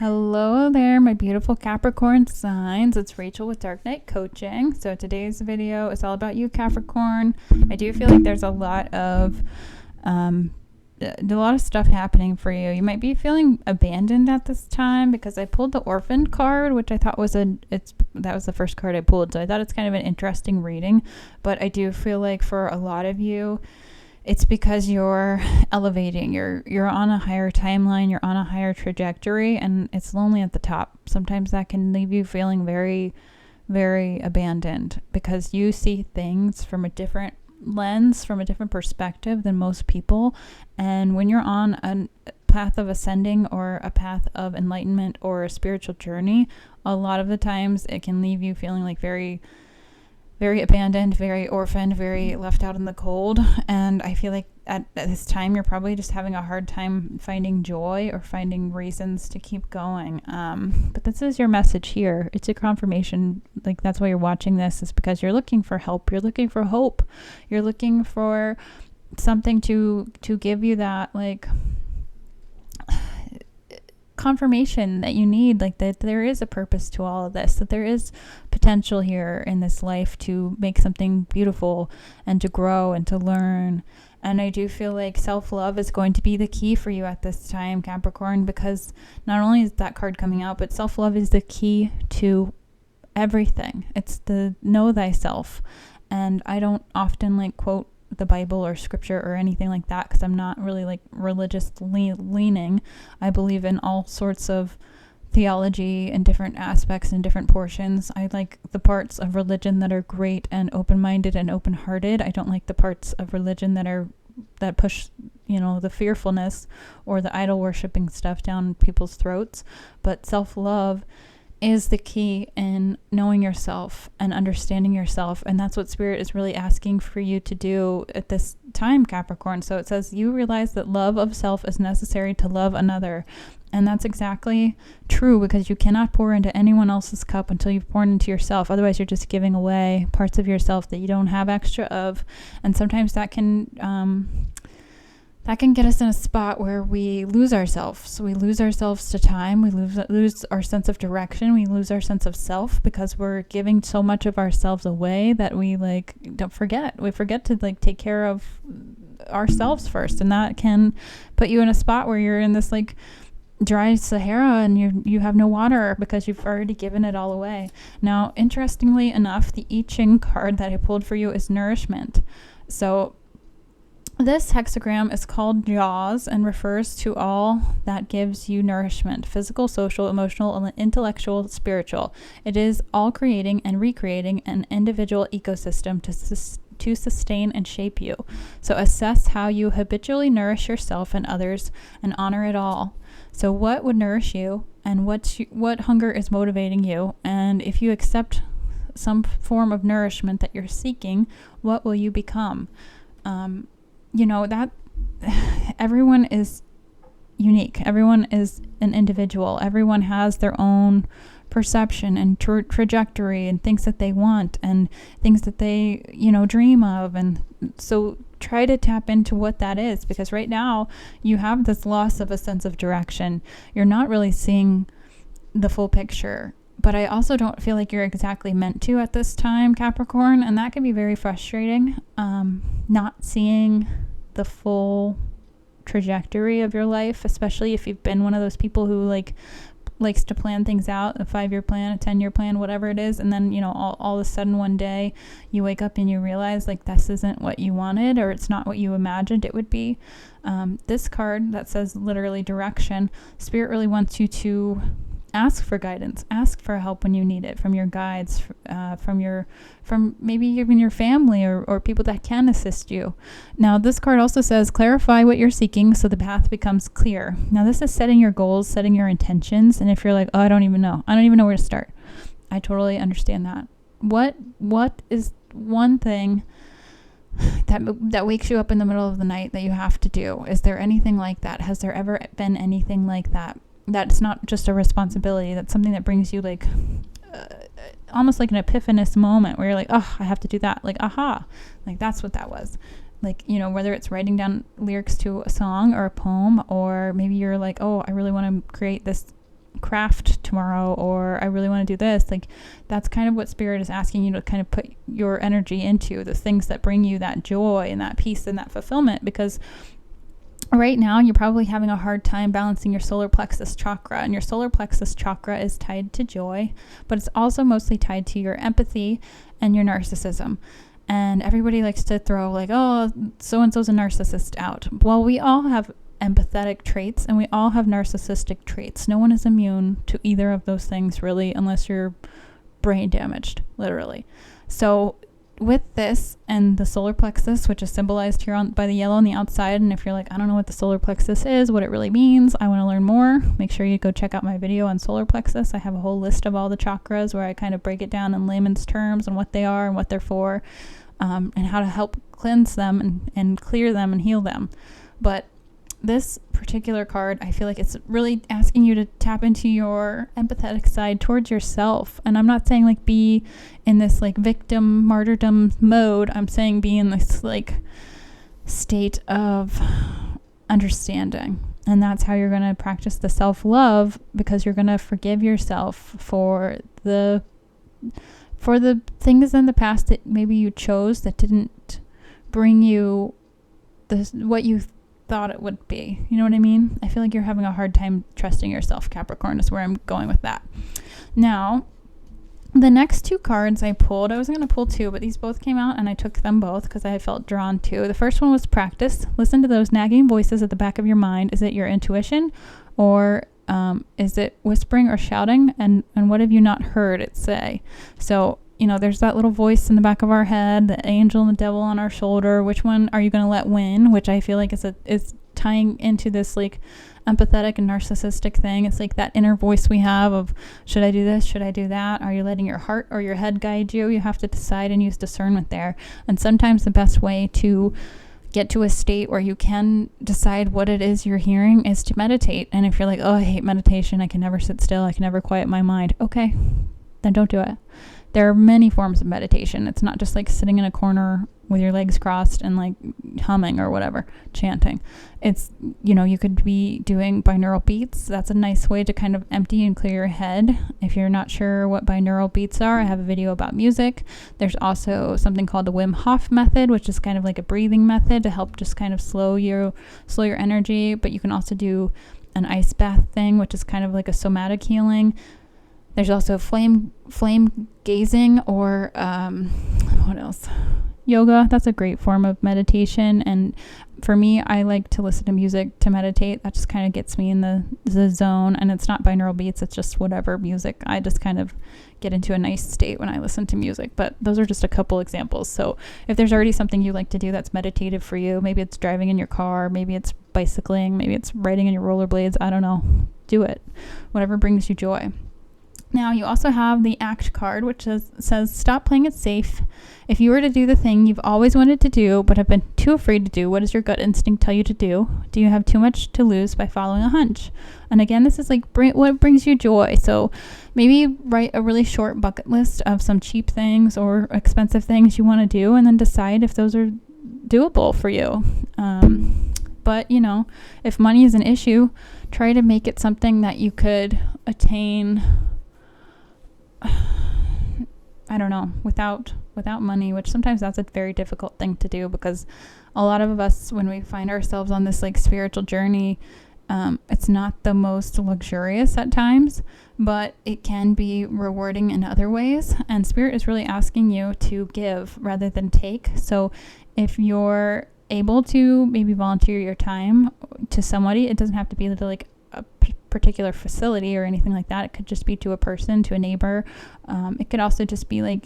Hello there, my beautiful Capricorn signs. It's Rachel with Dark Knight Coaching. So today's video is all about you, Capricorn. I do feel like there's a lot of stuff happening for you. You might be feeling abandoned at this time because I pulled the Orphan card, which I thought was that was the first card I pulled. So I thought it's kind of an interesting reading, but I do feel like for a lot of you, it's because you're elevating, you're on a higher timeline, you're on a higher trajectory, and it's lonely at the top. Sometimes that can leave you feeling very, very abandoned because you see things from a different lens, from a different perspective than most people. And when you're on a path of ascending or a path of enlightenment or a spiritual journey, a lot of the times it can leave you feeling like very, very abandoned, very orphaned, very left out in the cold. And I feel like at this time, you're probably just having a hard time finding joy or finding reasons to keep going. But this is your message here. It's a confirmation. Like, that's why you're watching this, is because you're looking for help. You're looking for hope. You're looking for something to give you that, like, confirmation that you need, like that there is a purpose to all of this, that there is potential here in this life to make something beautiful and to grow and to learn. And I do feel like self-love is going to be the key for you at this time, Capricorn, because not only is that card coming out, but self-love is the key to everything. It's the know thyself. And I don't often like quote the Bible or scripture or anything like that because I'm not really like religious leaning. I believe in all sorts of theology and different aspects and different portions. I like the parts of religion that are great and open-minded and open-hearted. I don't like the parts of religion that push, the fearfulness or the idol worshiping stuff down people's throats. But self-love is the key in knowing yourself and understanding yourself. And that's what Spirit is really asking for you to do at this time, Capricorn. So it says, you realize that love of self is necessary to love another. And that's exactly true, because you cannot pour into anyone else's cup until you've poured into yourself. Otherwise, you're just giving away parts of yourself that you don't have extra of. And sometimes that can get us in a spot where we lose ourselves. So we lose ourselves to time. We lose our sense of direction. We lose our sense of self because we're giving so much of ourselves away that we don't forget. We forget to take care of ourselves first. And that can put you in a spot where you're in this dry Sahara and you have no water because you've already given it all away. Now, interestingly enough, the I Ching card that I pulled for you is nourishment. So this hexagram is called Jaws and refers to all that gives you nourishment: physical, social, emotional, intellectual, spiritual. It is all creating and recreating an individual ecosystem to sustain and shape you. So assess how you habitually nourish yourself and others and honor it all. So what would nourish you, and what hunger is motivating you? And if you accept some form of nourishment that you're seeking, what will you become? That everyone is unique. Everyone is an individual. Everyone has their own perception and trajectory and things that they want and things that they, dream of. And so try to tap into what that is, because right now you have this loss of a sense of direction. You're not really seeing the full picture. But I also don't feel like you're exactly meant to at this time, Capricorn, and that can be very frustrating, not seeing the full trajectory of your life, especially if you've been one of those people who likes to plan things out, a 5-year plan, a 10-year plan, whatever it is, and then, all of a sudden one day you wake up and you realize this isn't what you wanted, or it's not what you imagined it would be. This card that says literally direction, Spirit really wants you to ask for guidance, ask for help when you need it from your guides, from maybe even your family or people that can assist you. Now, this card also says clarify what you're seeking so the path becomes clear. Now, this is setting your goals, setting your intentions. And if you're like, oh, I don't even know where to start, I totally understand that. What is one thing that wakes you up in the middle of the night that you have to do? Is there anything like that? Has there ever been anything like that? That's not just a responsibility. That's something that brings you almost like an epiphanous moment where you're like, oh, I have to do that. Aha. That's what that was. Whether it's writing down lyrics to a song or a poem, or maybe you're like, oh, I really want to create this craft tomorrow, or I really want to do this. Like, that's kind of what Spirit is asking you to kind of put your energy into, the things that bring you that joy and that peace and that fulfillment, because right now you're probably having a hard time balancing your solar plexus chakra, and your solar plexus chakra is tied to joy, but it's also mostly tied to your empathy and your narcissism. And everybody likes to throw like, oh, so-and-so's a narcissist out. Well, we all have empathetic traits and we all have narcissistic traits. No one is immune to either of those things, really, unless you're brain damaged, literally. So with this and the solar plexus, which is symbolized here by the yellow on the outside, and if you're like, I don't know what the solar plexus is, what it really means, I want to learn more, make sure you go check out my video on solar plexus. I have a whole list of all the chakras where I kind of break it down in layman's terms and what they are and what they're for, and how to help cleanse them and clear them and heal them. But this particular card, I feel like it's really asking you to tap into your empathetic side towards yourself. And I'm not saying like be in this like victim martyrdom mode. I'm saying be in this like state of understanding. And that's how you're going to practice the self-love, because you're going to forgive yourself for the things in the past that maybe you chose that didn't bring you what you thought it would be. You know what I mean? I feel like you're having a hard time trusting yourself, Capricorn, is where I'm going with that. Now, the next two cards I pulled, I was going to pull two, but these both came out and I took them both because I felt drawn to. The first one was practice. Listen to those nagging voices at the back of your mind. Is it your intuition, or is it whispering or shouting? And what have you not heard it say? So, you know, there's that little voice in the back of our head, the angel and the devil on our shoulder. Which one are you going to let win? Which I feel like is tying into this like empathetic and narcissistic thing. It's like that inner voice we have of, should I do this? Should I do that? Are you letting your heart or your head guide you? You have to decide and use discernment there. And sometimes the best way to get to a state where you can decide what it is you're hearing is to meditate. And if you're like, oh, I hate meditation, I can never sit still, I can never quiet my mind. Okay, then don't do it. There are many forms of meditation. It's not just like sitting in a corner with your legs crossed and like humming or whatever, chanting. It's, you know, you could be doing binaural beats. That's a nice way to kind of empty and clear your head. If you're not sure what binaural beats are, I have a video about music. There's also something called the Wim Hof method, which is kind of like a breathing method to help just kind of slow your energy. But you can also do an ice bath thing, which is kind of like a somatic healing. There's also flame gazing, or what else? Yoga. That's a great form of meditation. And for me, I like to listen to music to meditate. That just kind of gets me in the zone. And it's not binaural beats. It's just whatever music. I just kind of get into a nice state when I listen to music. But those are just a couple examples. So if there's already something you like to do that's meditative for you, maybe it's driving in your car, maybe it's bicycling, maybe it's riding in your rollerblades. I don't know. Do it. Whatever brings you joy. Now, you also have the ACT card, which says, stop playing it safe. If you were to do the thing you've always wanted to do but have been too afraid to do, what does your gut instinct tell you to do? Do you have too much to lose by following a hunch? And again, this is like what brings you joy. So maybe write a really short bucket list of some cheap things or expensive things you want to do, and then decide if those are doable for you. But, you know, if money is an issue, try to make it something that you could attain, I don't know, without money, which sometimes that's a very difficult thing to do, because a lot of us, when we find ourselves on this like spiritual journey, it's not the most luxurious at times, but it can be rewarding in other ways. And Spirit is really asking you to give rather than take. So if you're able to maybe volunteer your time to somebody, it doesn't have to be to like a particular facility or anything like that. It could just be to a person, to a neighbor. It could also just be like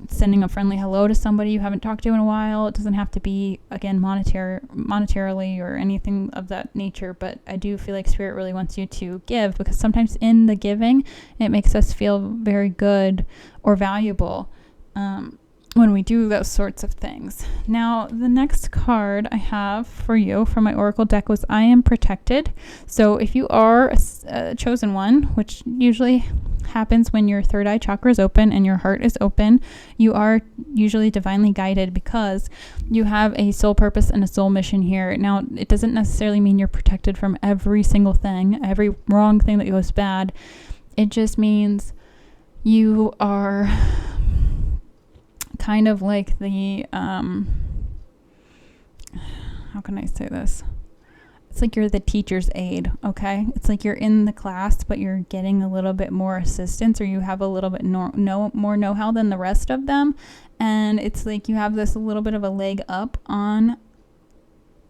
sending a friendly hello to somebody you haven't talked to in a while. It doesn't have to be, again, monetarily or anything of that nature, but I do feel like Spirit really wants you to give, because sometimes in the giving, it makes us feel very good or valuable when we do those sorts of things. Now, the next card I have for you from my Oracle deck was I Am Protected. So if you are a chosen one, which usually happens when your third eye chakra is open and your heart is open. You are usually divinely guided because you have a soul purpose and a soul mission here. Now, it doesn't necessarily mean you're protected from every single thing, every wrong thing that goes bad. It just means you are kind of like the, how can I say this? It's like you're the teacher's aide, okay? It's like you're in the class, but you're getting a little bit more assistance, or you have a little bit more know-how than the rest of them. And it's like you have this little bit of a leg up on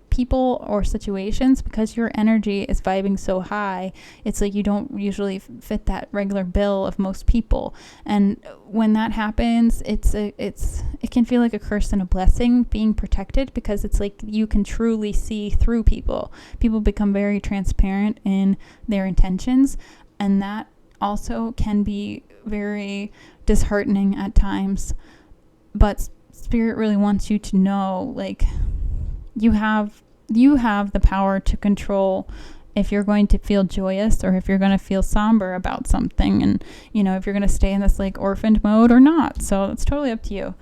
people or situations because your energy is vibing so high. It's like you don't usually fit that regular bill of most people, and when that happens, it can feel like a curse and a blessing being protected, because it's like you can truly see through people become very transparent in their intentions, and that also can be very disheartening at times. But Spirit really wants you to know, like, you have the power to control if you're going to feel joyous or if you're going to feel somber about something, and if you're going to stay in this like orphaned mode or not. So it's totally up to you.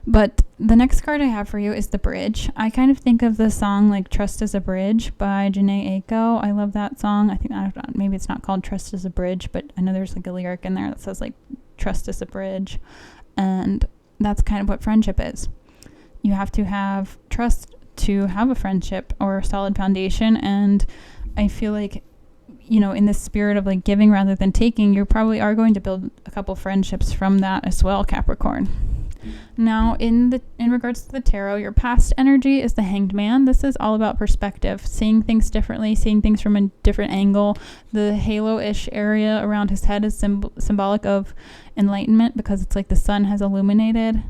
But the next card I have for you is the bridge. I kind of think of the song like Trust is a Bridge by Janae Aiko. I love that song. I think maybe it's not called Trust is a Bridge, but I know there's like a lyric in there that says like trust is a bridge, and that's kind of what friendship is. You have to have trust to have a friendship or a solid foundation. And I feel like, in the spirit of like giving rather than taking, you probably are going to build a couple friendships from that as well, Capricorn. Now, in regards to the tarot, your past energy is the Hanged Man. This is all about perspective, seeing things differently, seeing things from a different angle. The halo-ish area around his head is symbolic of enlightenment, because it's like the sun has illuminated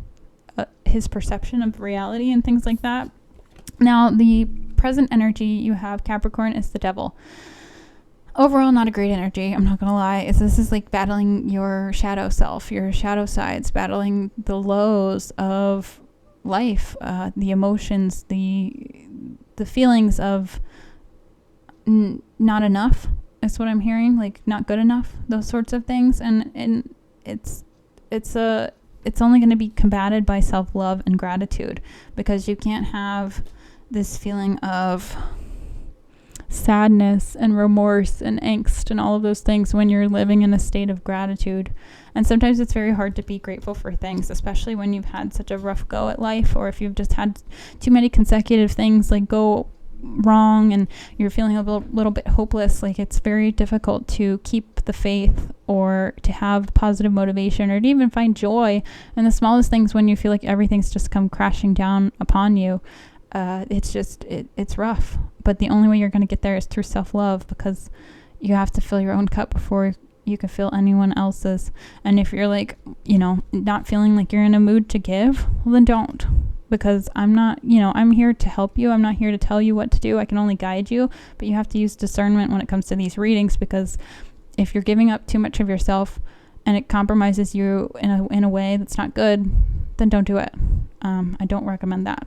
his perception of reality and things like that. Now, the present energy you have, Capricorn, is the Devil. Overall, not a great energy, I'm not going to lie. This is like battling your shadow self, your shadow sides, battling the lows of life, the emotions, the feelings of not enough is what I'm hearing, like not good enough, those sorts of things. And it's only going to be combated by self-love and gratitude, because you can't have this feeling of sadness and remorse and angst and all of those things when you're living in a state of gratitude. And sometimes it's very hard to be grateful for things, especially when you've had such a rough go at life, or if you've just had too many consecutive things like go wrong and you're feeling a little bit hopeless. Like, it's very difficult to keep the faith or to have positive motivation or to even find joy in the smallest things when you feel like everything's just come crashing down upon you. It's rough, but the only way you're going to get there is through self-love, because you have to fill your own cup before you can fill anyone else's. And if you're like, not feeling like you're in a mood to give, well, then don't, because I'm not, I'm here to help you. I'm not here to tell you what to do. I can only guide you, but you have to use discernment when it comes to these readings, because if you're giving up too much of yourself and it compromises you in a way that's not good, then don't do it. I don't recommend that.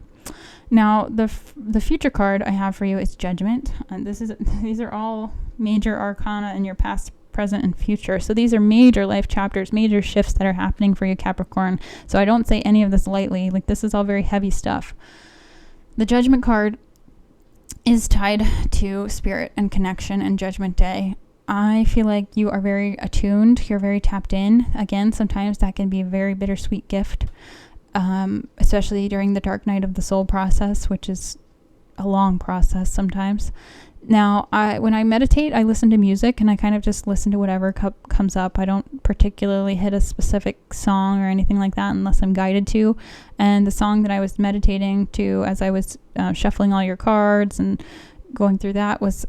Now, the future card I have for you is Judgment. And these are all major arcana in your past, present, and future. So these are major life chapters, major shifts that are happening for you, Capricorn. So I don't say any of this lightly. Like, this is all very heavy stuff. The Judgment card is tied to spirit and connection and Judgment Day. I feel like you are very attuned. You're very tapped in. Again, sometimes that can be a very bittersweet gift. Especially during the dark night of the soul process, which is a long process sometimes. Now, when I meditate, I listen to music, and I kind of just listen to whatever comes up. I don't particularly hit a specific song or anything like that unless I'm guided to. And the song that I was meditating to as I was shuffling all your cards and going through that was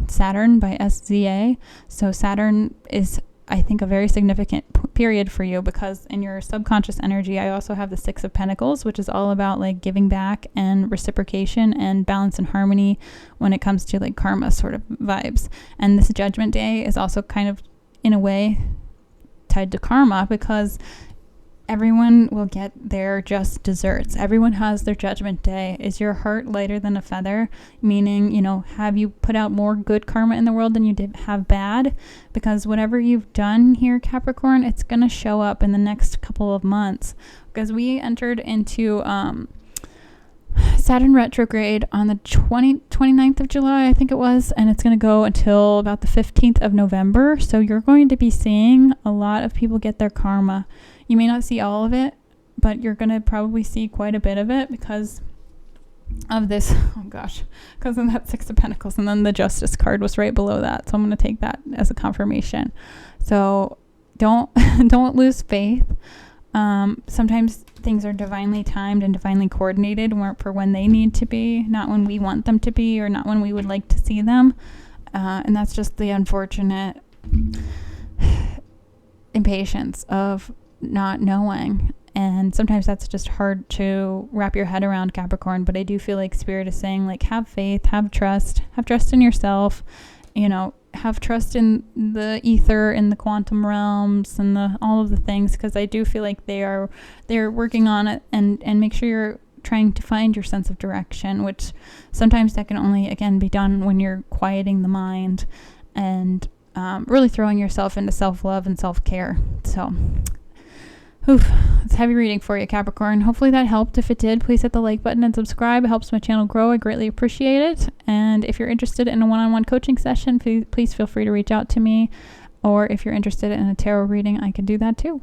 Saturn by SZA. So Saturn is, I think, a very significant period for you, because in your subconscious energy, I also have the Six of Pentacles, which is all about like giving back and reciprocation and balance and harmony when it comes to like karma sort of vibes. And this Judgment Day is also kind of, in a way, tied to karma, because everyone will get their just desserts. Everyone has their judgment day. Is your heart lighter than a feather? Meaning, have you put out more good karma in the world than you did have bad? Because whatever you've done here, Capricorn, it's going to show up in the next couple of months. Because we entered into Saturn retrograde on the 29th of July, I think it was, and it's going to go until about the 15th of November. So you're going to be seeing a lot of people get their karma. You may not see all of it, but you're going to probably see quite a bit of it because of this, because of that Six of Pentacles, and then the Justice card was right below that. So I'm going to take that as a confirmation. So don't lose faith. Sometimes things are divinely timed and divinely coordinated for when they need to be, not when we want them to be or not when we would like to see them. And that's just the unfortunate impatience of not knowing. And sometimes that's just hard to wrap your head around, Capricorn. But I do feel like Spirit is saying, like, have faith, have trust in yourself, have trust in the ether, in the quantum realms, and all of the things, because I do feel like they're working on it, and make sure you're trying to find your sense of direction, which sometimes that can only, again, be done when you're quieting the mind and really throwing yourself into self-love and self-care. So it's heavy reading for you, Capricorn. Hopefully that helped. If it did, please hit the like button and subscribe. It helps my channel grow. I greatly appreciate it. And if you're interested in a one-on-one coaching session, please feel free to reach out to me. Or if you're interested in a tarot reading, I can do that too.